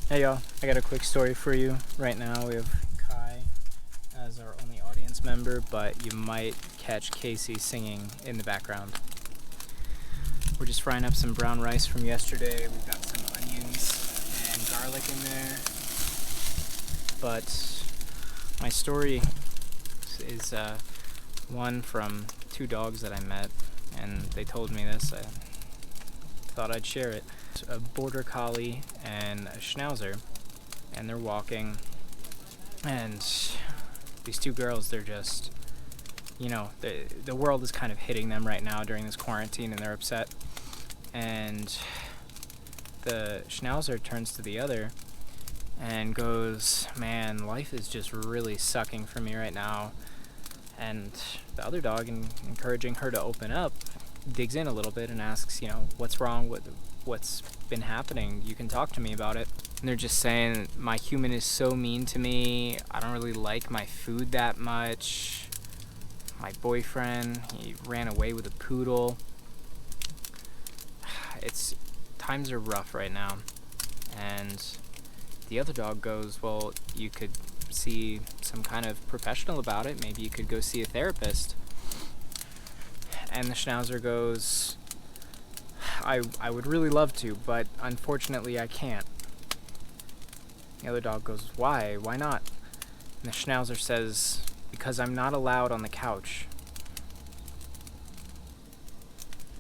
Hey y'all, I got a quick story for you. Right now we have Kai as our only audience member, but you might catch Casey singing in the background. We're just frying up some brown rice from yesterday. We've got some onions and garlic in there. But my story is one from two dogs that I met, and they told me this. I thought I'd share it. A border collie and a schnauzer, and they're walking, and these two girls, they're just, the world is kind of hitting them right now during this quarantine, and they're upset. And the schnauzer turns to the other and goes, "Man, life is just really sucking for me right now." And the other dog, encouraging her to open up, digs in a little bit and asks, "What's wrong? What's been happening? You can talk to me about it." And they're just saying, "My human is so mean to me. I don't really like my food that much. My boyfriend, he ran away with a poodle." Times are rough right now. And the other dog goes, "Well, you could see some kind of professional about it. Maybe you could go see a therapist." And the schnauzer goes, I would really love to, but unfortunately I can't." The other dog goes, "Why? Why not?" And the schnauzer says, "Because I'm not allowed on the couch."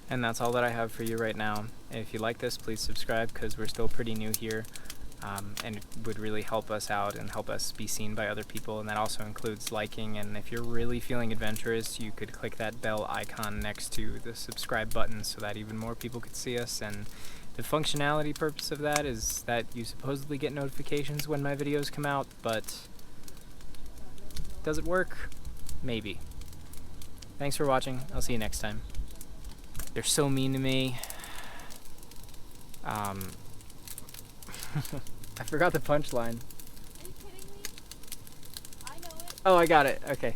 And that's all that I have for you right now. If you like this, please subscribe, because we're still pretty new here. And it would really help us out and help us be seen by other people, and that also includes liking. And if you're really feeling adventurous, you could click that bell icon next to the subscribe button so that even more people could see us. And the functionality purpose of that is that you supposedly get notifications when my videos come out, but does it work? Maybe. Thanks for watching. I'll see you next time. They're so mean to me. I forgot the punchline. Are you kidding me? I know it. Oh, I got it. Okay.